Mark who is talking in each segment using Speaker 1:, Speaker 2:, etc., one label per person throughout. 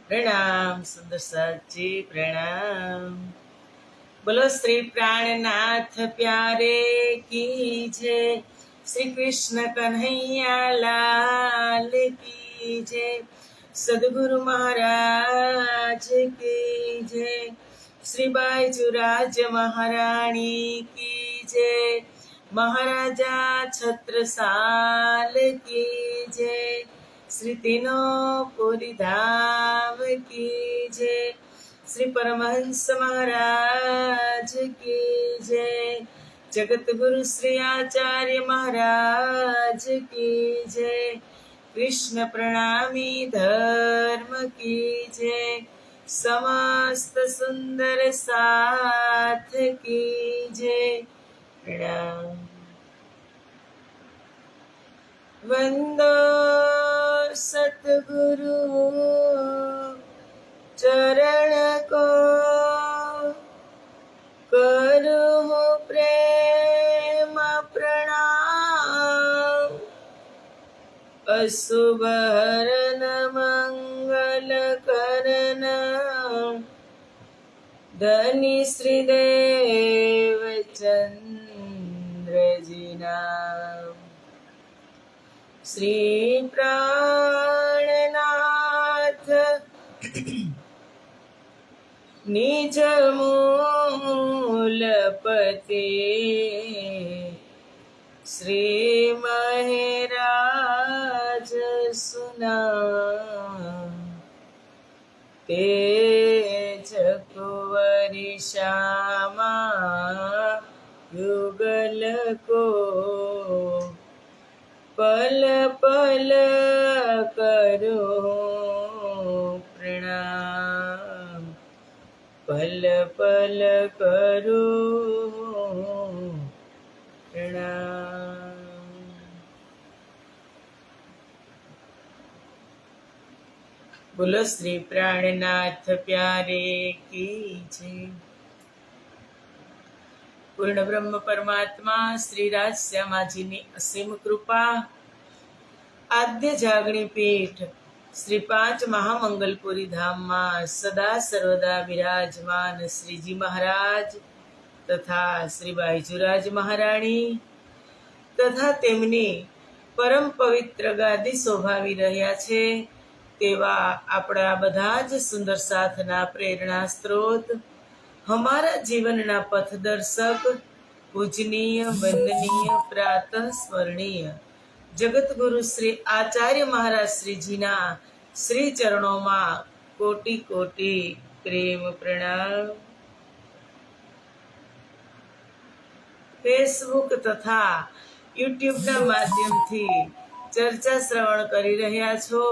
Speaker 1: प्रणाम सुंदर साथ जी प्रणाम। बोलो श्री प्राणनाथ प्यारे की जय। श्री कृष्ण कन्हैया लाल की जय। सदगुरु महाराज की जय। श्री बाईजुराज महारानी की जय। महाराजा छत्रसाल की जय। श्री तीनों पुरी धाम की जय। श्री परमहंस महाराज की जय। जगत गुरु श्री आचार्य महाराज की जय। कृष्ण प्रणामी धर्म की जय। समस्त सुंदर साथ की जय। प्रणाम। वंदो सतगुरु चरण को, करो प्रेम प्रणाम। अशुभ हरन मंगल करन, धनी श्रीदेव चंद्र जी नाम। श्री प्राणनाथ निज मूलपति, श्री महराज सुनाम। तेज कुंवरी श्यामा युगल को, पल पल करो प्रणाम। पल पल करो प्रणाम। बोलो श्री प्राणनाथ प्यारे की जय। પૂર્ણ બ્રહ્મ પરમાત્મા શ્રી રાજ શ્યામાજીની અસીમ કૃપા, આદ્ય જાગણી પીઠ શ્રી પાંચ મહામંગલપુરી ધામમાં સદા સર્વદા બિરાજમાન શ્રીજી મહારાજ તથા શ્રી બાઈજુરાજ મહારાણી તથા તેમની પરમ પવિત્ર ગાદી શોભાવી રહ્યા છે તેવા આપણા બધા જ સુંદર સાથના પ્રેરણા સ્ત્રોત, हमारा जीवनना पथदर्शक, पूजनीय वंदनीय प्रातः स्मरणीय जगत गुरु श्री आचार्य महाराज श्रीजीना श्री चरणों में कोटि कोटि प्रेम प्रणाम। फेसबुक तथा यूट्यूब माध्यम थी चर्चा श्रवण करी रह्या छो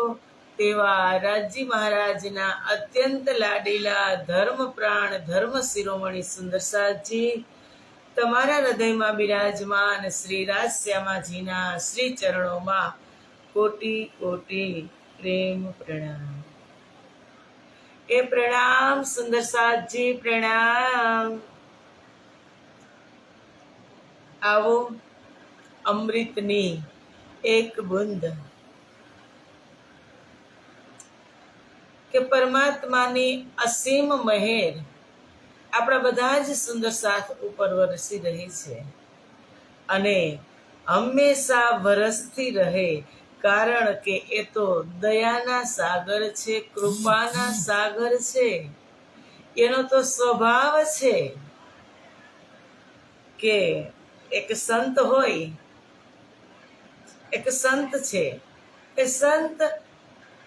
Speaker 1: तेवा राजी महाराजना अत्यंत लाडीला धर्म प्राण धर्म शिरोमणि सुंदर साथजी तमारा हृदय में बिराजमान श्री राज श्यामाजीना श्री चरणों में कोटि कोटि प्रेम प्रणाम। ए प्रणाम सुंदर साथजी प्रणाम। आवो अमृतनी एक बूंद કે પરમાત્માની અસીમ મહેર આપણા બધા જ સુંદર સાથ ઉપર વરસી રહી છે અને હંમેશા વરસતી રહે, કારણ કે એ તો દયાના સાગર છે, કૃપાના સાગર છે। એનો તો સ્વભાવ છે કે એક સંત હોય, એક સંત છે, એ સંત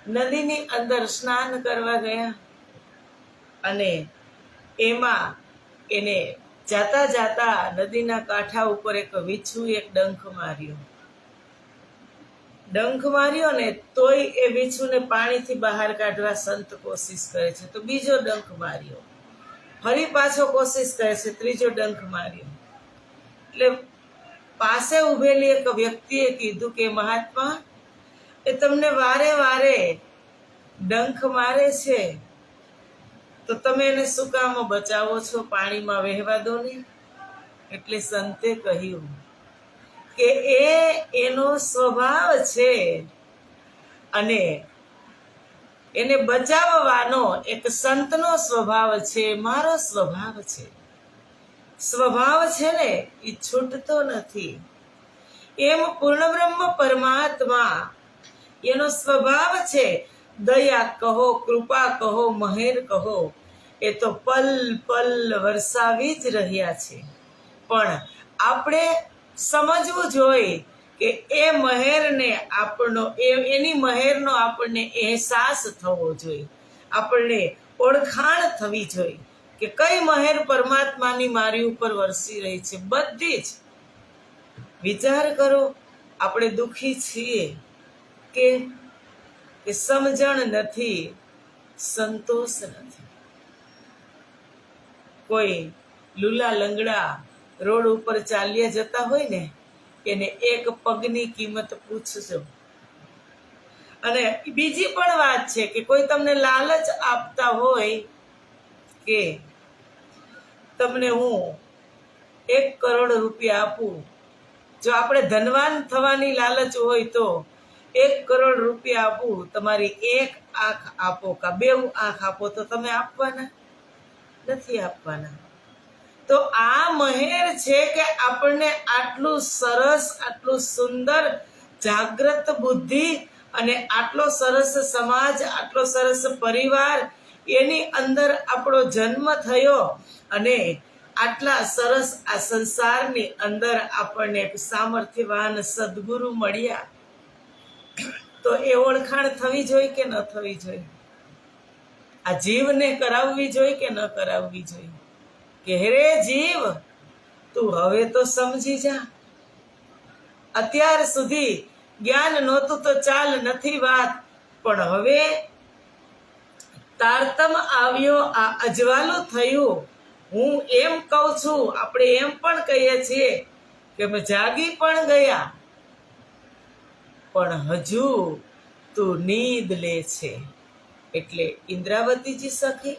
Speaker 1: નદીની અંદર સ્નાન કરવા ગયા અને એમાં એને જાતા જાતા નદીના કાંઠા ઉપર એક વીછું એક ડંખ માર્યો ને તોય એ વીછુને પાણીથી બહાર કાઢવા સંત કોશિશ કરે છે તો બીજો ડંખ માર્યો, ફરી પાછો કોશિશ કરે છે, ત્રીજો ડંખ માર્યો। એટલે પાસે ઉભેલી એક વ્યક્તિએ કીધું કે મહાત્મા, એ તમને વારે વારે ડંખ મારે છે તો તમે એને શું કામ બચાવો છો, પાણીમાં વહેવા દો ને। એટલે સંતે કહ્યું કે એ એનો સ્વભાવ છે અને એને બચાવવાનો એક સંતનો સ્વભાવ છે, મારો સ્વભાવ છે. સ્વભાવ છે ને એ છૂટતો નથી. એમ પૂર્ણ બ્રહ્મ પરમાત્મા એનો સ્વભાવ છે. દયા કહો, કૃપા કહો, મહેર કહો, એ તો પલ પલ વરસાવી જ રહ્યા છે. પણ આપણે સમજવું જોઈએ કે એ મહેરને એની મહેરનો આપણને અહેસાસ થવો જોઈએ, આપણને ઓળખાણ થવી જોઈએ કે કઈ મહેર પરમાત્માની મારી ઉપર વરસી રહી છે. બધી જ વિચાર કરો, આપણે દુઃખી છીએ કે સમજણ નથી, સંતોષ નથી. કોઈ લુલા લંગડા રોડ ઉપર ચાલ્યા જતા હોય ને, એને એક પગની કિંમત પૂછજો. અને બીજી પણ વાત છે કે કોઈ તમને લાલચ આપતા હોય કે તમને હું 1 કરોડ રૂપિયા આપું, જો આપણે ધનવાન થવાની લાલચ હોય તો 1 કરોડ રૂપિયા આપું, તમારી 1 આંખ આપો કા 2 આંખ આપો, તો તમે આપવાના નથી આપવાના. તો આ મહેર છે કે આપણને આટલું સરસ, આટલું સુંદર જાગ્રત બુદ્ધિ અને આટલો સરસ સમાજ, આટલો સરસ પરિવાર, એની અંદર આપણો જન્મ થયો અને આટલા સરસ આ સંસારની અંદર આપણને સામર્થ્યવાન સદગુરુ મળ્યા. તો એ ઓળખાણ થવી જોઈએ કે ન થવી જોઈએ? આ જીવને કરાવવી જોઈએ કે ન કરાવવી જોઈએ? કે રે જીવ, તું હવે તો સમજી જા. અત્યાર સુધી જ્ઞાન નહોતું તો ચાલ, નથી વાત, પણ હવે તારતમ આવ્યો, આ અજવાલું થયું. હું એમ કહું છું, આપણે એમ પણ કહીએ છીએ કે અમે જાગી પણ ગયા, પણ હજુ તું નીંદ લે છે. એટલે ઇન્દ્રાવતીજી સખી,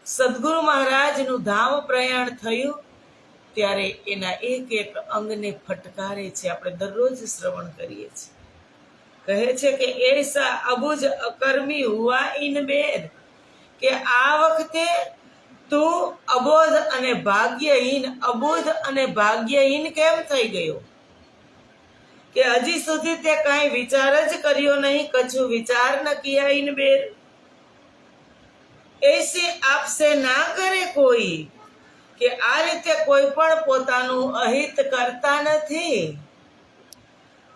Speaker 1: સદગુરુ મહારાજનું ધામ પ્રયાણ થયું ત્યારે એના એક એક અંગને ફટકારે છે. આપણે દરરોજ શ્રવણ કરીએ છીએ. કહે છે કે એસા અબુજ અકર્મી હુઆ ઇન બેર, કે આ વખતે તું અબોધ અને ભાગ્યહીન, અબોધ અને ભાગ્યહીન કેમ થઈ ગયો? કે હજી સુધી તે કાંઈ વિચાર જ કર્યો નહીં, કછું વિચાર ન કિયા ઇન બેર. એસે આપસે ના કરે કોઈ, કે આ રીતે કોઈ પણ પોતાનું અહિત કરતા નથી.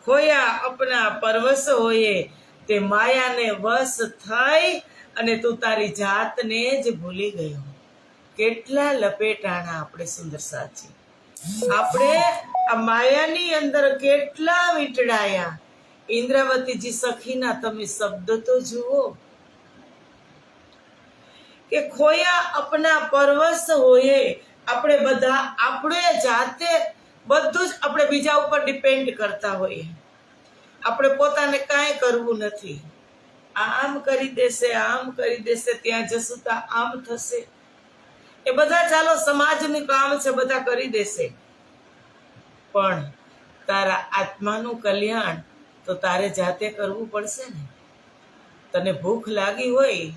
Speaker 1: ખોયા અપના પરવશ હોયે, તે માયાને વશ થઈ અને તું તારી જાતને જ ભૂલી ગયો. કેટલા લપેટાણા આપણે સુંદર સાચી, આપણે આ માયાની અંદર કેટલા વીંટળાયા. ઇન્દ્રાવતીજી સખીના તમે શબ્દ તો જુઓ કે ખોયા અપના પરવશ હોયે. આપણે બધા આપણે જાતે બધું જ આપણે બીજા ઉપર ડિપેન્ડ કરતા હોઈએ. આપણે પોતાને કાંઈ કરવું નથી. આમ કરી દેશે, આમ કરી દેશે, ત્યાં જશું તો આમ થશે. એ બધા ચાલો સમાજનું કામ છે, બધા કરી દેશે, પણ તારા આત્માનું કલ્યાણ તો તારે જાતે કરવું પડશે ને. તને ભૂખ લાગી હોય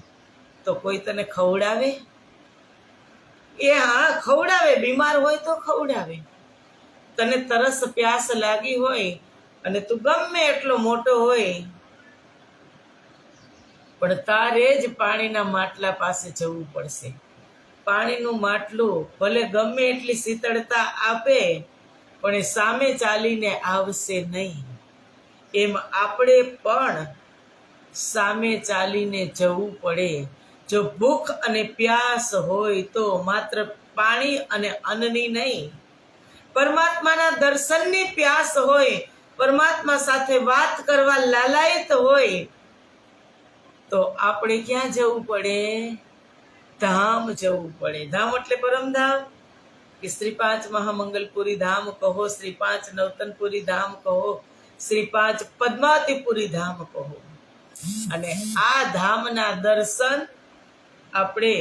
Speaker 1: તો કોઈ તને ખવડાવે? એ હા ખવડાવે, બીમાર હોય તો ખવડાવે. તને તરસ પ્યાસ લાગી હોય અને તું ગમે એટલો મોટો હોય, પણ તારે જ પાણીના માટલા પાસે જવું પડશે. પાણીનું માટલું ભલે ગમે એટલી શીતળતા આપે, પણ એ સામે ચાલીને આવશે નહીં. એમ આપણે પણ સામે ચાલીને જવું પડે. જો ભૂખ અને પ્યાસ હોય તો માત્ર પાણી અને અન્નની નહીં, પરમાત્માના દર્શનની પ્યાસ હોય, પરમાત્મા સાથે વાત કરવા લાલાયત હોય, તો આપણે ક્યાં જવું પડે? ધામ જવું પડે. ધામ એટલે પરમધામ, કે શ્રી 5 મહામંગલપુરી ધામ કહો, શ્રી 5 નવતનપુરી ધામ કહો, શ્રી 5 પદ્માવતીપુરી ધામ કહો. અને આ ધામના દર્શન આપણે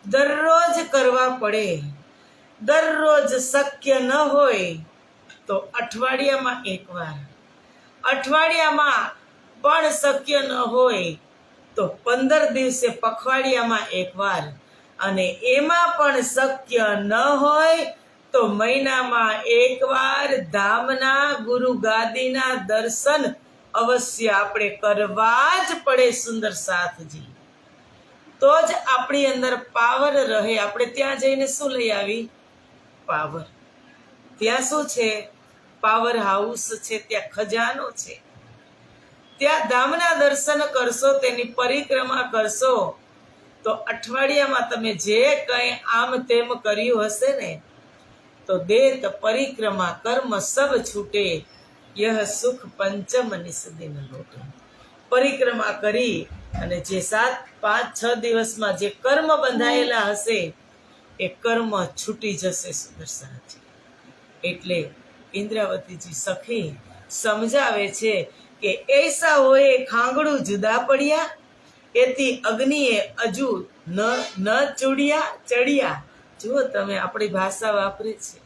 Speaker 1: દરરોજ કરવા પડે. દરરોજ શક્ય ન હોય તો અઠવાડિયામાં એકવાર, અઠવાડિયામાં પણ શક્ય ન હોય તો 15 દિવસે પખવાડિયામાં એકવાર, અને એમાં પણ શક્ય ન હોય તો મહિનામાં એકવાર ધામના ગુરુ ગાદીના દર્શન અવશ્ય આપણે કરવા જ પડે સુંદર સાથજી. તો જ આપણી અંદર પાવર રહે. આપણે ત્યાં જઈને શું લઈ આવી? પાવર. ત્યાં શું છે? પાવર હાઉસ છે, ત્યાં ખજાનો છે. ત્યાં ધામના દર્શન કરશો, તેની પરિક્રમા કરશો, તો અઠવાડિયામાં તમે જે કંઈ આમ તેમ કર્યું હશે ને, તો દેત પરિક્રમા કર્મ સબ છૂટે, યહ સુખ પંચમ નિષદિન લોટે. પરિક્રમા કરી અને જે 7-5-6 દિવસમાં જે કર્મ બંધાયેલા હશે એ કર્મ છૂટી જશે સુંદર સાથી. એટલે ઇન્દ્રાવતીજી સખી સમજાવે છે કે એસા હોય ખાંગડું જુદા પડ્યા, એથી અગ્નિએ હજુ ન ચડ્યા. જુઓ તમે, આપણી ભાષા વાપરે છે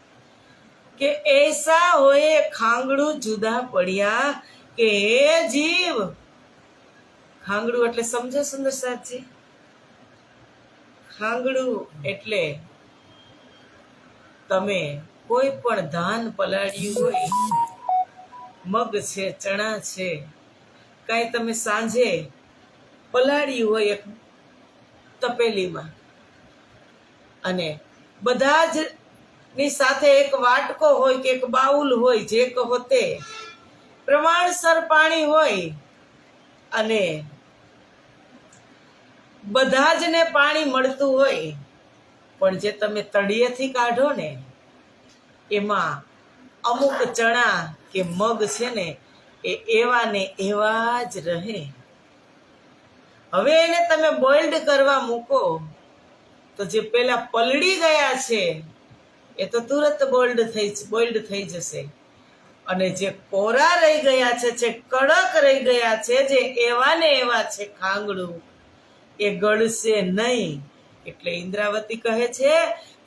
Speaker 1: કે એસા હોય ખાંગડું જુદા પડ્યા, કે હે જીવ. ખાંગડું એટલે સમજો સુંદર સાથી? ખાંગડું એટલે તમે કોઈ પણ ધાન પલાળ્યું હોય, મગ છે, ચણા છે, કાંઈ તમે સાંજે પલાળ્યું હોય એક તપેલીમાં, અને બધા જ ની સાથે એક વાટકો હોય કે એક બાઉલ હોય, જે કહો તે પ્રમાણસર પાણી હોય, અને બધા જ ને પાણી મળતું હોય, પણ જે તમે તળિયેથી કાઢો ને એમાં અમુક ચણા કે મગ છે ને એ એવા ને એવા જ રહે. હવે એને તમે બોઇલ્ડ કરવા મૂકો તો જે પેલા પલળી ગયા છે એ તો તુરત બોઇલ્ડ થઈ જશે, અને જે કોરા રહી ગયા છે, જે કડક રહી ગયા છે, જે એવા ને એવા છે ખાંગડું, એ ગળશે નહીં. એટલે ઇન્દ્રાવતી કહે છે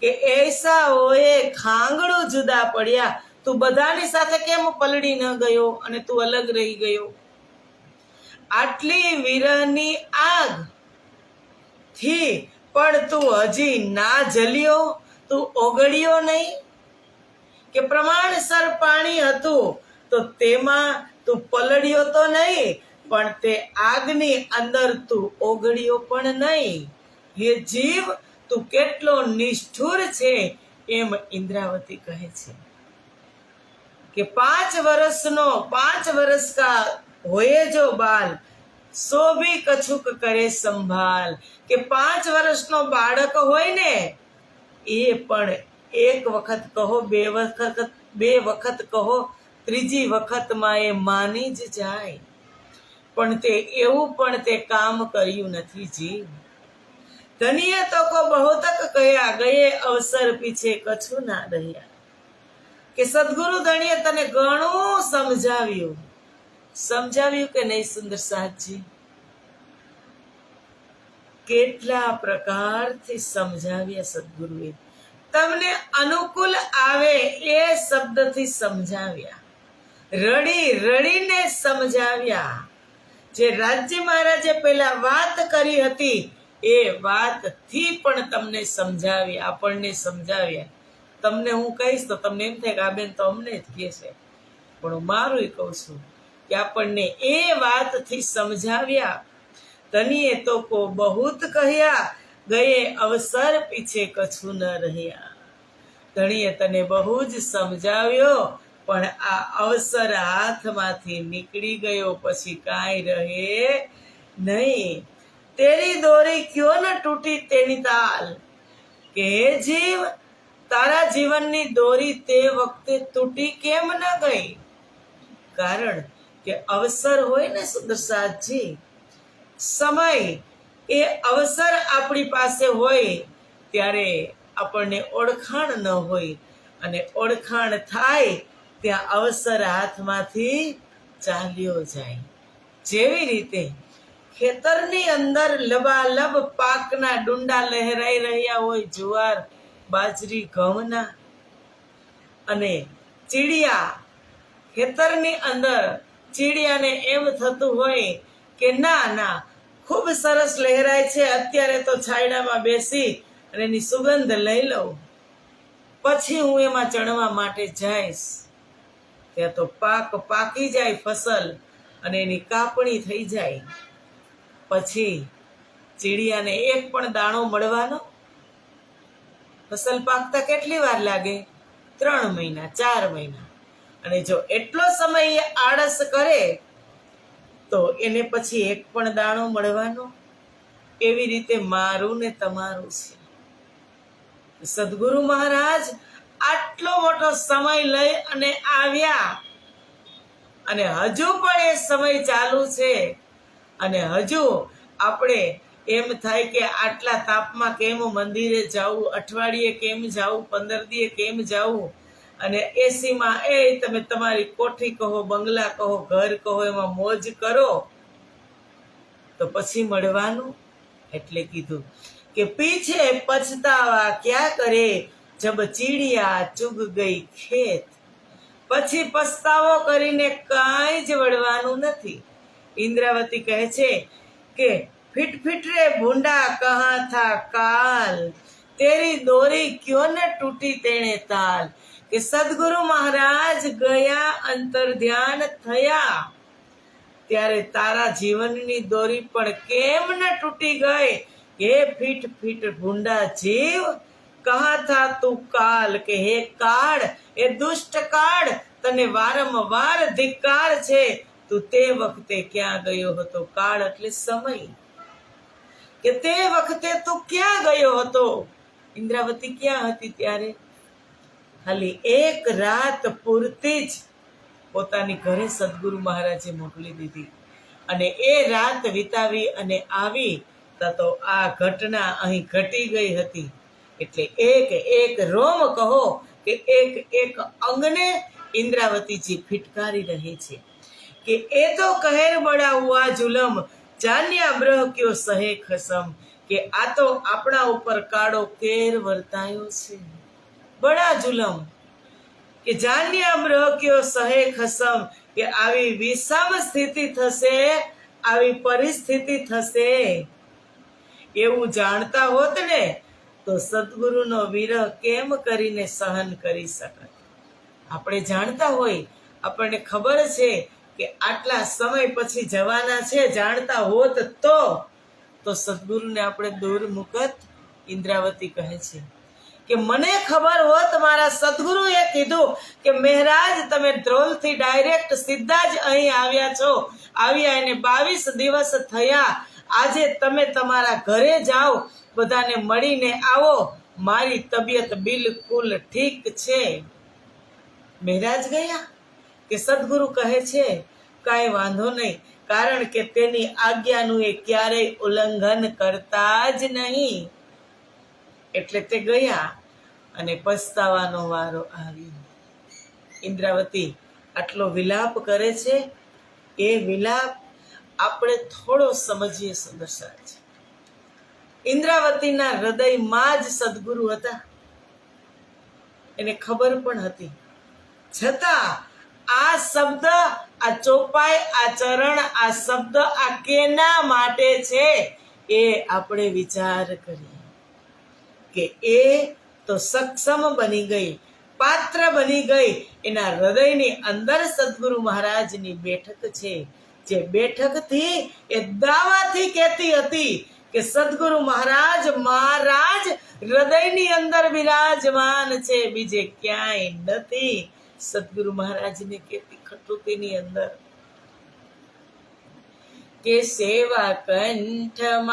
Speaker 1: કે એસા હોય ખાંગડું જુદા પડ્યા. તું બધાની સાથે કેમ પલળી ન ગયો અને તું અલગ રહી ગયો? આટલી વિરહની આગ થી પણ તું હજી ના જલ્યો, તું ઓગળ્યો નહીં? કે પ્રમાણસર પાણી હતું તો તેમાં તું પલળ્યો તો નહીં, પણ તે આગની અંદર તું ઓગળ્યો પણ નહીં. હે જીવ, તું કેટલો નિષ્ઠુર છે. એમ ઇન્દ્રાવતી કહે છે કે 5 વર્ષ કા હોયે જો બાલ, સો ભી કછુક કરે સંભાલ. કે 5 વર્ષનો બાળક હોય ને એ પણ એક વખત કહો, બે વખત કહો, ત્રીજી વખતમાં એ માની જ જાય, પણ તે એવું પણ તે કામ કર્યું નથી જીવ. ધનિય તો કો બહુતક કયા, ગયે અવસર પીછે કછું ના રહ્યા. કે સદગુરુ ધણીએ તને ઘણું સમજાવ્યું કે નહીં સુંદર સાથજી? કેટલા પ્રકારથી સમજાવ્યા સદગુરુએ. તમને અનુકૂળ આવે એ શબ્દથી સમજાવ્યા, રડીને સમજાવ્યા. જે રાજ્ય મહારાજે પેલા વાત કરી હતી એ વાતથી પણ તમને સમજાવ્યા, આપણને સમજાવ્યા. તમને હું કહીશ તો તમને એમ થાય કે આ બેન તો અમને જ કહે છે, પણ હું મારું કહું છું કે આપણને એ વાતથી સમજાવ્યા. ધનિએ તો કો બહુત કહ્યા, ગયે અવસર પીછે કછું ન રહ્યા. ધણીએ તને બહુ જ સમજાવ્યો, પણ આ અવસર હાથમાંથી નીકળી ગયો, પછી કાંઈ રહે નહીં. તેરી દોરી ક્યો ન તૂટી તેની તાલ. કે હે જીવ, તારા જીવનની દોરી તે વખતે તૂટી કેમ ન ગઈ? કારણ કે અવસર હોય ને સુંદર સાથજી, સમય, એ અવસર આપણી પાસે હોય ત્યારે આપણને ઓળખાણ ન હોય, અને ઓળખાણ થાય ત્યાં અવસર હાથમાંથી ચાલ્યો જાય. જેવી રીતે ખેતરની અંદર લબાલબ પાકના ડુંડા લહેરાઈ રહ્યા હોય, જુવાર, બાજરી, ઘઉંના, અને ચીડિયા ખેતરની અંદર ચીડિયાને એમ થતું હોય કે ના ના ખૂબ સરસ લહેરાય છે, અત્યારે તો છાયડામાં બેસી અને એની સુગંધ લઈ લઉં, પછી હું એમાં ચણવા માટે જઈશ. ત્યાં તો પાકી જાય ફસલ અને એની કાપણી થઈ જાય. પછી ચીડિયાને એક પણ દાણો મળવાનો? ફસલ પાકતા કેટલી વાર લાગે? 3 મહિના 4 મહિના. અને જો એટલો સમય એ આળસ કરે તો એને પછી એક પણ દાણો મળવાનો? એવી રીતે મારું ને તમારું છે. સદગુરુ મહારાજ આટલો મોટો સમય લઈ અને આવ્યા અને હજુ પણ એ સમય ચાલુ છે. અને હજુ આપણે એમ થાય કે આટલા તાપમાં કેમ મંદિરે જવું, અઠવાડિયે કેમ જવું, 15 દીએ કેમ જવું, અને એસીમાં તમે તમારી કોઠી કહો, બંગલા કહો, ઘર કહો, એમાં મોજ કરો તો પછી મળવાનું? એટલે કીધું કે પીછે પછતાવા ક્યાં કરે, જબ ચીડિયા ચુગ ગઈ ખેત. પછી પસ્તાવો કરીને કાંઈ જ વળવાનું નથી. ઇન્દ્રાવતી કહે છે કે ફિટ ફિટ રે ભૂંડા કહા થા કાલ, તેરી દોરી ક્યો ન તૂટી તેણે તાલ. કે સદગુરુ મહારાજ ગયા, અંતર ધ્યાન થયા, ત્યારે તારા જીવનની દોરી પણ કેમ ન તૂટી ગઈ? હે ફીટ ફીટ ભૂંડા જીવ, કહા થા તું કાલ. કે હે કાળ, એ દુષ્ટ કાળ, તને વારંવાર ધિક્કાર છે, તું તે વખતે ક્યાં ગયો હતો? કાળ એટલે સમય. કે તે વખતે તું ક્યાં ગયો હતો? ઇન્દ્રાવતી ક્યાં હતી ત્યારે? ખાલી એક રાત પૂરતી જ પોતાની ઘરે સદગુરુ મહારાજે મોકલી દીધી અને એ રાત વિતાવી અને આવી તો આ ઘટના અહીં ઘટી ગઈ હતી. એટલે એક એક રોમ કહો કે એક એક અંગને ઇન્દ્રાવતીજી ફિટકારી રહી છે કે એ તો કહેર બડા હુઆ જુલમ, જાન્યા બ્રહ ક્યો સહે ખસમ. કે આ તો આપણા ઉપર કાળો કેર વર્તાયો છે, બડા જુલમ. કે જાન્યા બ્રહ ક્યો સહે ખસમ. કે આવી વિષમ સ્થિતિ થશે, આવી પરિસ્થિતિ થશે, એવું જાણતા હોત ને તો સદગુરુનો વિરહ કેમ કરીને સહન કરી શકત? આપણે જાણતા હોય, આપણને ખબર છે કે આટલા સમય પછી જવાના છે, જાણતા હોત તો સદગુરુને આપણે દૂર મુકત. ઇન્દ્રાવતી કહે છે કે મને ખબર હોત, મારા સદગુરુએ કીધું કે મહારાજ તમે ધ્રોલથી ડાયરેક્ટ સીધા જ અહીં આવ્યા છો, આવ્યા એને 22 દિવસ થયા, આજે તમે તમારા ઘરે જાઓ, બધાને મળીને આવો, મારી તબિયત બિલકુલ ઠીક છે. મહારાજ ગયા કે સદગુરુ કહે છે કાંઈ વાંધો નહીં, કારણ કે તેની આજ્ઞાનું એ ક્યારેય ઉલ્લંઘન કરતા જ નહીં. એટલે તે ગયા અને પસ્તાવાનો વારો આવ્યો. ઇન્દ્રાવતી આટલો વિલાપ કરે છે, એ વિલાપ આપણે થોડો સમજીએ સુદર્શન છે. ઇન્દ્રાવતીના હૃદયમાં જ સદગુરુ હતા, એને ખબર પણ હતી, છતાં આ શબ્દ, આ ચોપાઈ, આ ચરણ, આ શબ્દ આ કેના માટે છે એ આપણે વિચાર કરીએ. કે એ તો સક્ષમ બની ગઈ, પાત્ર બની ગઈ. એના હૃદયની અંદર સદગુરુ મહારાજની બેઠક છે, જે બેઠકથી એ દાવાથી કહેતી હતી કે સદગુરુ મહારાજ મહારાજ હૃદયની અંદર બિરાજમાન છે, બીજે ક્યાંય નથી. સદગુરુ મહારાજને કહેતી ખટોતીની અંદર કે સેવા કંઠમાલા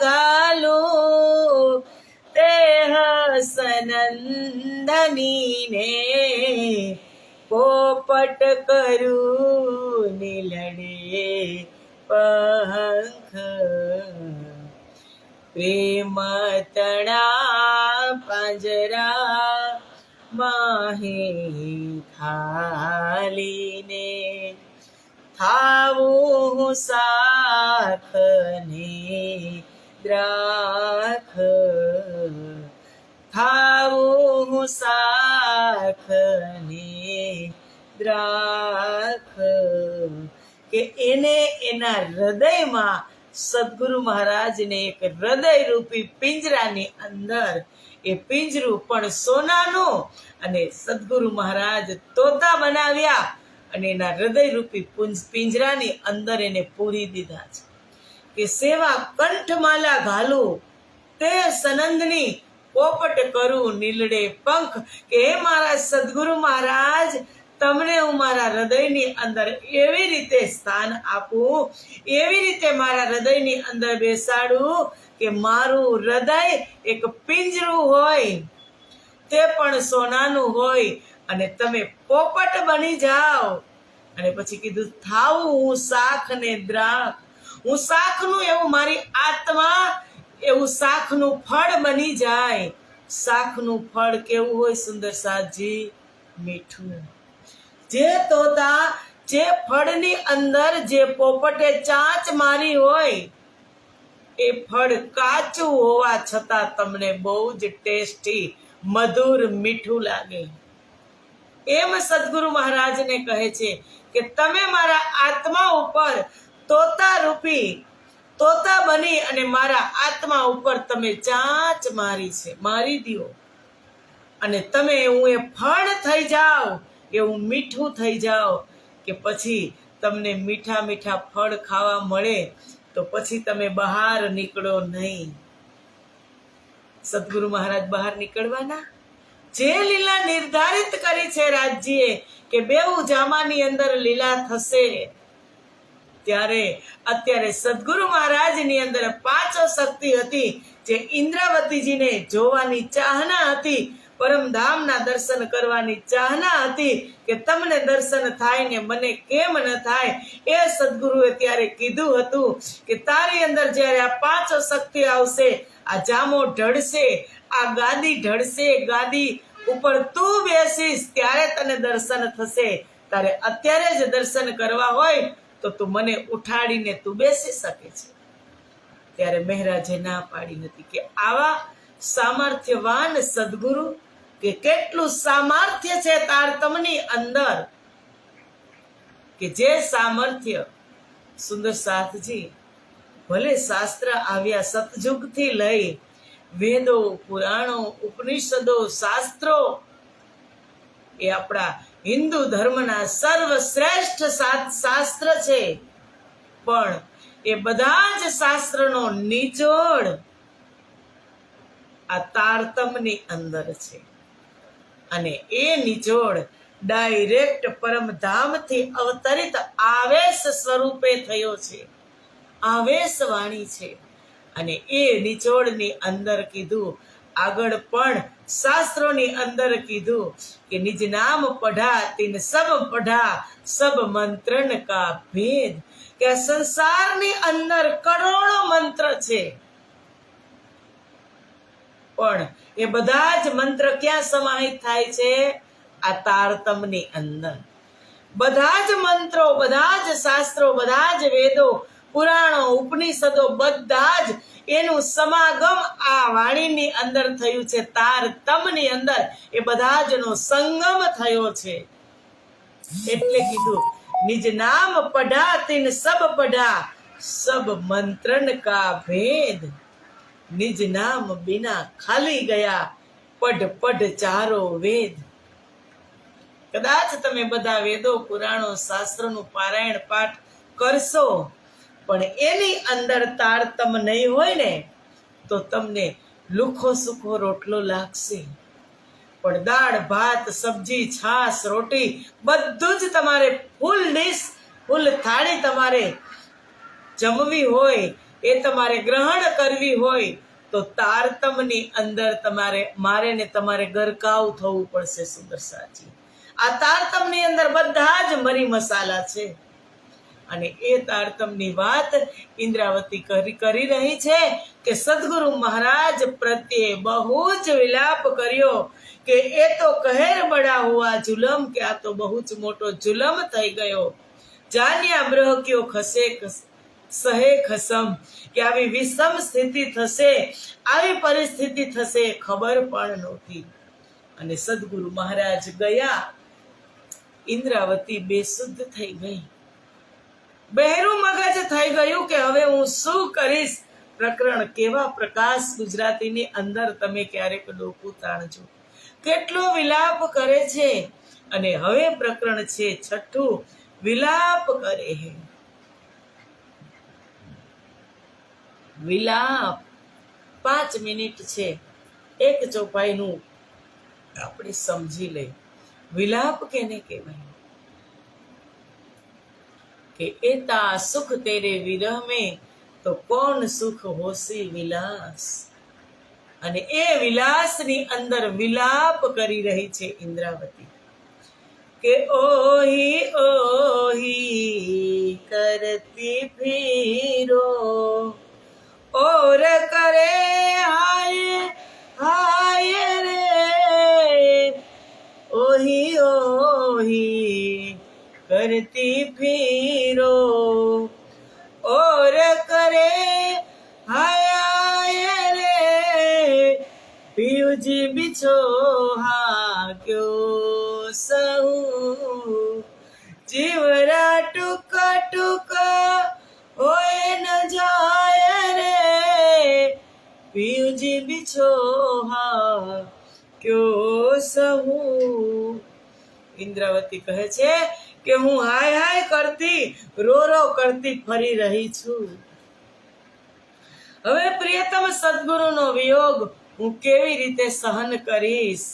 Speaker 1: ઘાલું તે હસનંદની ને, પોપટ કરું નીલડે પંખ, પ્રેમ તણા પાંજરા માહે ખાલીને, થાવું શાખ ને દ્રાખ, થાવું શાખ ને રાખ, કે એને એના હૃદયમાં સદગુરુ મહારાજને એક હૃદય રૂપી પિંજરાની અંદર, એ પિંજરું પણ સોનાનું, અને સદગુરુ મહારાજ તોતા બનાવ્યા અને એના હૃદય રૂપી પિંજરાની અંદર એને પૂરી દીધા છે. કે સેવા કંઠમાલા ઘાલું તે સનંદની, પોપટ કરું નીલડે પંખ, કે હે મારા સદગુરુ મહારાજ, તમને હું મારા હૃદયની અંદર એવી રીતે સ્થાન આપું, એવી રીતે મારા હૃદયની અંદર બેસાડું કે મારું હૃદય એક પિંજરું હોય, તે પણ સોનાનું હોય, અને તમે પોપટ બની જાઓ. અને પછી કીધું, થાવું હું શાખ ને દ્રાક્ષ, હું શાખનું એવું મારી આત્મા એવું શાખનું ફળ બની જાય. શાખનું ફળ કેવું હોય સુંદર સાજી? મીઠું. જે તોતા જે ફળની અંદર જે પોપટે ચાંચ મારી હોય, એ ફળ કાચું હોવા છતાં તમને બહુ જ ટેસ્ટી, મધુર, મીઠું લાગે. એમ સદગુરુ મહારાજને કહે છે કે તમે મારા આત્મા ઉપર તોતા રૂપી, તોતા બની અને મારા આત્મા ઉપર તમે ચાંચ મારી છે, મારી દ્યો, અને તમે એવું એ ફળ થઈ જાઓ, એવું મીઠું થઈ જાઓ, કે પછી તમને મીઠા મીઠા ફળ ખાવા મળે તો પછી તમે બહાર નીકળો નહીં. સદગુરુ મહારાજ બહાર નીકળવાના? જે લીલા નિર્ધારિત કરી છે રાજ્યે કે બેઉ જામાની અંદર લીલા થશે, ત્યારે અત્યારે સદગુરુ મહારાજની અંદર પાંચો શક્તિ હતી, જે ઇન્દ્રાવતીજીને જોવાની ચાહના હતી, પરમધામના દર્શન કરવાની ચાહના હતી, કે તમને દર્શન થાય ને મને કેમ ન થાય. એ સદગુરુએ ત્યારે કીધું હતું કે તારી અંદર જ્યારે આ પાંચો શક્તિ આવશે, આ જામો ઢળશે, આ ગાદી ઢળશે, ગાદી ઉપર તું બેસીશ ત્યારે તને દર્શન થશે. તારે અત્યારે જ દર્શન કરવા હોય તો તું મને ઉઠાડીને તું બેસી શકે છે. ત્યારે મહારાજે ના પાડી હતી કે આવા સામર્થ્યવાન સદગુરુ, કે કેટલું સામર્થ્ય છે તારતમની અંદર, કે જે સામર્થ્ય સુંદર સાથજી ભલે શાસ્ત્ર આવ્યા સતયુગથી લઈ, વેદો, પુરાણો, ઉપનિષદો, શાસ્ત્રો, એ આપણા હિન્દુ ધર્મના સર્વશ્રેષ્ઠ શાસ્ત્ર છે, પણ એ બધા જ શાસ્ત્રનો નિચોડ આ તારતમની અંદર છે. અને એ નિચોડ ડાયરેક્ટ પરમધામથી અવતરિત આવેશ સ્વરૂપે થયો છે, આવેશવાણી છે. અને એ નિચોડની અંદર કીધું, આગળ પણ શાસ્ત્રોની અંદર કીધું કે નિજ નામ પઢા તિન સબ પઢા, સબ મંત્રન કા ભેદ, કે આ સંસારની અંદર કરોડો મંત્ર છે, પણ એ બધા જ મંત્ર ક્યાં સમાહિત થાય છે? આ તારતમની અંદર. બધા જ મંત્રો, બધા જ શાસ્ત્રો, બધા જ વેદો, પુરાણો, ઉપનિષદો, બધા જ એનું સમાગમ આ વાણીની અંદર થયું છે, તારતમની અંદર. એ બધા જનો સંગમ થયો છે. એટલે કીધું, નિજ નામ પઢા તિન સબ પઢા, સબ મંત્રન કા ભેદ, નિજ નામ બિના ખાલી ગયા, પઢ પઢ ચારો વેદ. કદાચ તમે બધા વેદો, પુરાણો, શાસ્ત્રોનું પારાયણ પાઠ કરશો, પણ એની અંદર તારતમ નહીં હોય ને તો તમને લુખો સુખો રોટલો લાગશે. પણ દાળ, ભાત, સબ્જી, છાશ, રોટી બધું જ તમારે ફૂલ ડીશ, ફૂલ થાળી તમારે જમવી હોય, એ તમારે ગ્રહણ કરવી હોય, તો તારતમની અંદર મારે ને તમારે ગરકાવ થવું પડશે. સુંદર સાચી આ તારતમની અંદર બધા જ મરી મસાલા છે. અને એ તારતમની વાત ઇન્દ્રાવતી કરી રહી છે કે સદગુરુ મહારાજ પ્રત્યે બહુ જ વિલાપ કર્યો કે એ તો કહેર બડા હુઆ જુલમ, કે આ તો બહુ જ મોટો જુલમ થઈ ગયો. જાન્યા બ્રહ ક્યો ખસે સહે ખસમ, કે આવી વિષમ સ્થિતિ થશે, આવી પરિસ્થિતિ થશે ખબર પણ નહોતી. અને સદગુરુ મહારાજ ગયા ઇન્દ્રાવતી બેશુદ્ધ થઈ ગઈ. બહેરું મગજ થઈ ગયું કે હવે હું શું કરીશ. પ્રકરણ કેવા પ્રકાશ ગુજરાતીની અંદર તમે ક્યારેક ડોકું તાણજો. કેટલો વિલાપ કરે છે. અને હવે પ્રકરણ છે 6, વિલાપ કરે હે. વિલાપ 5 મિનિટ છે, એક ચોપાઈનું આપણે સમજી લઈ. વિલાપ કેને કહેવાય? કે એતા સુખ તેરે વિરહ में તો કોણ સુખ હોસી વિલાસ. અને એ વિલાસની અંદર વિલાપ કરી રહી છે ઇન્દ્રાવતી કે ઓહી ઓહી કરતી ફીરો और करे हाय हाय रे ओही ओही करती फिरो और करे हाय हाय रे पीयूजी बिछोहा क्यों सहूं जीवरा टुका टुका होए न जाए रे पीयूजी बिछोहा क्यों सहूं. ઇન્દ્રાવતી કહે છે કે હું હાય હાય કરતી રો રો કરતી ફરી રહી છું. હવે પ્રિયતમ સદગુરુનો વિયોગ હું કેવી રીતે સહન કરીશ.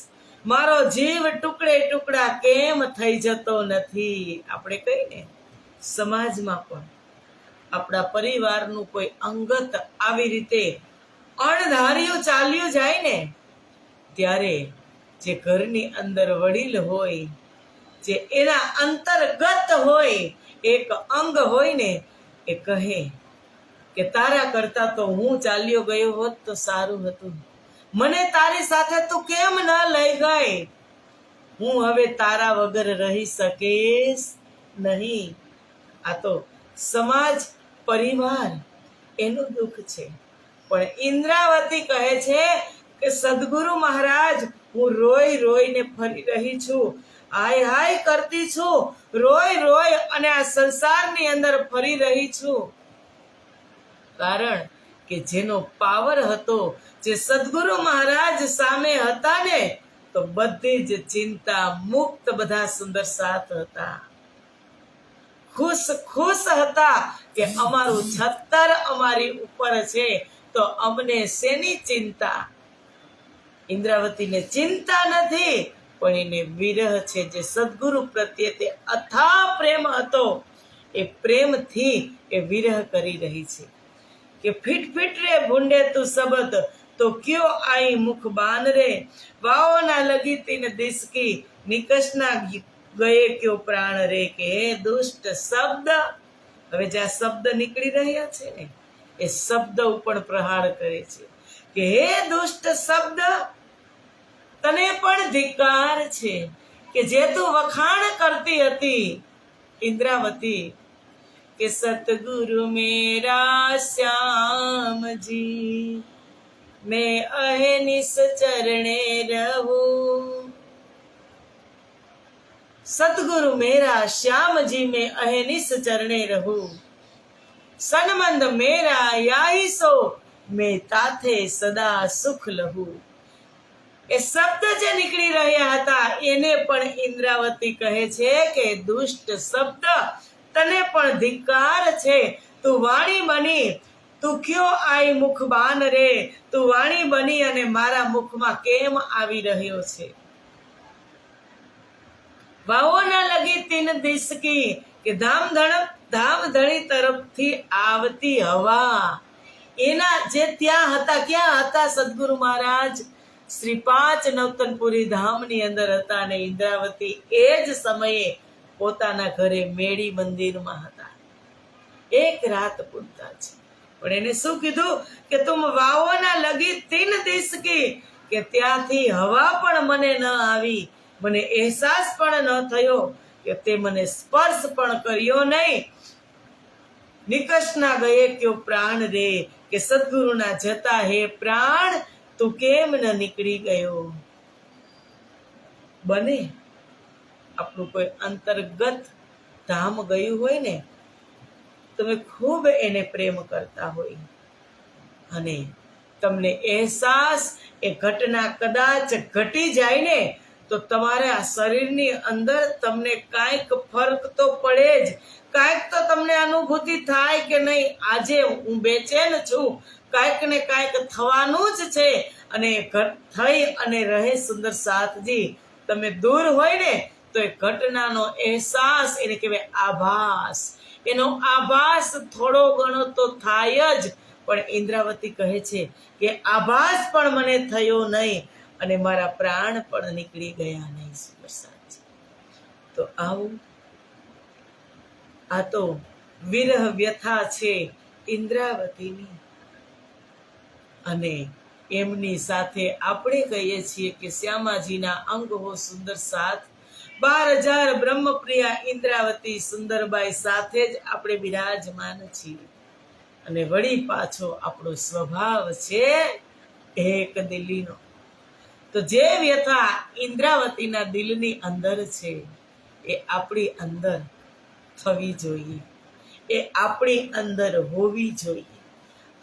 Speaker 1: મારો જીવ ટુકડે ટુકડા કેમ થઈ જતો નથી. આપણે કહીને સમાજમાં પણ આપણા પરિવારનું કોઈ અંગત આવી રીતે અણધાર્યું ચાલ્યું જાય ને ત્યારે જે ઘરની અંદર વડીલ હોય, જે એના અંતર્ગત હોય, એક અંગ હોય ને એ કહે કે તારા કરતા તો હું ચાલ્યો ગયો હોત તો સારું હતું. મને તારી સાથે તું કેમ ન લઈ ગઈ. હું હવે તારા વગર રહી શકીશ નહીં. આ તો સમાજ પરિવાર એનું દુઃખ છે. પણ ઇન્દ્રાવતી કહે છે કે સદગુરુ મહારાજ હું રોઈ રોઈને ફરી રહી છું, હાય હાય કરતી છું, રોય રોય અને આ સંસારની અંદર ફરી રહી છું. કારણ કે જેનો પાવર હતો, જે સદગુરુ મહારાજ સામે હતા ને તો બધી જ ચિંતા મુક્ત બધા સુંદર સાથ હતા, ખુશ ખુશ હતા કે અમારું છત્તર અમારી ઉપર છે તો અમને શેની ચિંતા. ઇન્દ્રાવતીને ચિંતા નથી પણ એને વિરહ છે. જે સદગુરુ પ્રત્યે તે અથાગ પ્રેમ હતો એ પ્રેમથી એ વિરહ કરી રહી છે કે ફીટ ફીટ રે ભૂંડે તું શબ્દ તો ક્યો આઈ મુખ બાન રે વાઓ ના લગી તીન દિસકી નિકસના ગયે ક્યો પ્રાણ રે. કે હે દુષ્ટ શબ્દ. હવે જે આ શબ્દ નીકળી રહ્યા છે ને એ શબ્દ ઉપર પ્રહાર કરે છે કે હે દુષ્ટ શબ્દ તને પણ ધિક્કાર છે કે જે તું વખાણ કરતી હતી ઇન્દ્રાવતી કે સતગુરુ મેરા શ્યામજી मैं अहनिस चरणे रहूं. सतगुरु मेरा श्याम जी में अहनिस चरणे रहूं. सनमंद मेरा याही सो मैं ताथे सदा सुख लहूं. એ શબ્દ જે નીકળી રહ્યા હતા એને પણ ઇન્દ્રાવતી કહે છે કે દુષ્ટ શબ્દ તને પણ ધિક્કાર છે. તું વાણી બની તું ક્યો આઈ મુખ બાન રે. તું વાણી બની અને મારા મુખમાં કેમ આવી રહ્યો છે. વાવો ના લગી તીન દિસકી કે ધામ ધણી તરફથી આવતી હવા. એના જે ત્યાં હતા, ક્યાં હતા સદગુરુ મહારાજ? શ્રી 5 નવતનપુરી ધામની અંદર હતા અને ઇન્દ્રાવતી એ જ સમયે પોતાના ઘરે મેળી મંદિરમાં હતા. એક રાત પૂરતા છે પણ એને શું કીધું કે તુમ વાવો ના લગી તીન દિસકી કે ત્યાંથી હવા પણ મને ન આવી, મને અહેસાસ પણ ન થયો કે તે મને સ્પર્શ પણ કર્યો નહીં. નિકસના ગયે ક્યો પ્રાણ રે કે સદગુરુના જતા હે પ્રાણ તું કેમ ન નીકળી ગયો. બને આપણું કોઈ અંતર્ગત ધામ ગયું હોય ને, તમે ખૂબ એને પ્રેમ કરતા હોય અને તમને અહેસાસ એ ઘટના કદાચ ઘટી જાય ને તો તમારા શરીરની અંદર તમને કાંઈક ફરક તો પડે જ, કાંઈક તો તમને અનુભૂતિ થાય કે નહીં આજે હું બેચેન છું, કાંઈક ને કાંઈક થવાનું જ છે. અને થઈ અને રહે સુંદર સાથજી, તમે દૂર હોય ને તો એ ઘટનાનો અહેસાસ એને કહેવાય આભાસ. એનો આભાસ થોડો ઘણો તો થાય જ, પણ ઇન્દ્રાવતી કહે છે કે આભાસ પણ મને થયો નહીં અને મારા પ્રાણ પણ નીકળી ગયા નહીં. સુંદર સાથજી, તો આવું આ તો વિરહ વ્યથા છે ઇન્દ્રાવતીની. અને એમની સાથે આપણે કહીએ છીએ કે શ્યામાજીના અંગ હો સુંદર સાથ, 12,000 બ્રહ્મપ્રિયા ઇન્દ્રાવતી સુંદરબાઈ સાથે જ આપણે બિરાજમાન છીએ. અને વળી પાછો આપણો સ્વભાવ છે એક દિલીનો. તો જે વ્યથા ઇન્દ્રાવતીના દિલની અંદર છે એ આપણી અંદર થવી જોઈએ, એ આપણી અંદર હોવી જોઈએ.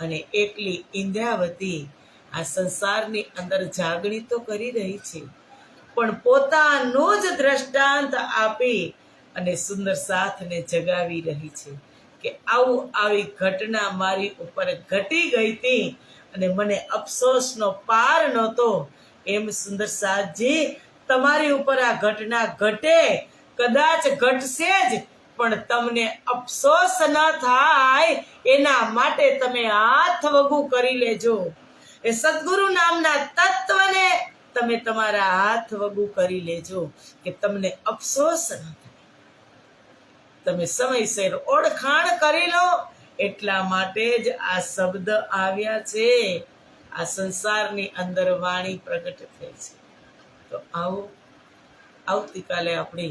Speaker 1: અને એકલી ઇન્દ્રાવતી આ સંસારની અંદર જાગણી તો કરી રહી છે, પણ પોતાનું જ દ્રષ્ટાંત આપી અને સુંદર સાથને જગાવી રહી છે કે આવી ઘટના મારી ઉપર ઘટી ગઈ હતી અને મને અફસોસનો પાર નહોતો. એમ સુંદર સાથજી, તમારી ઉપર આ ઘટના ઘટે, કદાચ ઘટશે જ, પણ તમને અફસોસ ન થાય એના માટે તમે હાથ વગુ કરી લેજો. એ સદગુરુ નામના તત્વને તમે તમારા હાથ વગુ કરી લેજો કે તમને અફસોસ ન થાય. તમે સમયસર ઓળખાણ કરી લો, એટલા માટે જ આ શબ્દ આવ્યા છે, આ સંસારની અંદર વાણી પ્રગટ થઈ છે. તો આવો, આવતીકાલે આપણે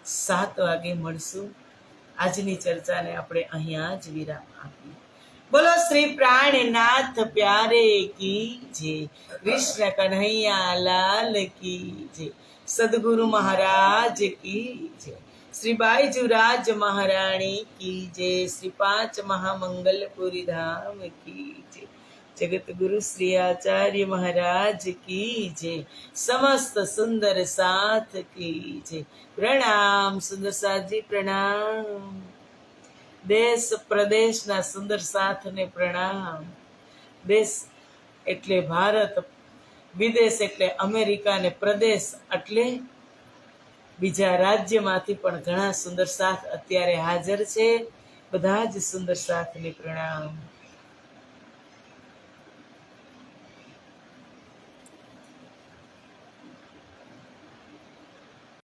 Speaker 1: 7 વાગે મળશું. આજની ચર્ચાને આપણે અહીંયા જ વિરામ આપીએ. બોલો શ્રી પ્રાણનાથ પ્યારે કી જય, કૃષ્ણ કન્હૈયા લાલ કી જય, સદગુરુ મહારાજ કી જય, શ્રી બાઈજુરાજ મહારાણી કી જય, શ્રી 5 મહામંગલપુરી ધામ કી જય, જગત ગુરુ શ્રી આચાર્ય મહારાજ કી જય, સમસ્ત સુંદર સાથ કી જય. પ્રણામ સુંદર સાથજી, પ્રણામ. દેશ પ્રદેશના સુંદર સાથને પ્રણામ. દેશ એટલે ભારત, વિદેશ એટલે અમેરિકા, ને પ્રદેશ એટલે બીજા રાજ્યમાંથી પણ ઘણા સુંદર સાથ અત્યારે હાજર છે. બધા જ સુંદર સાથને પ્રણામ.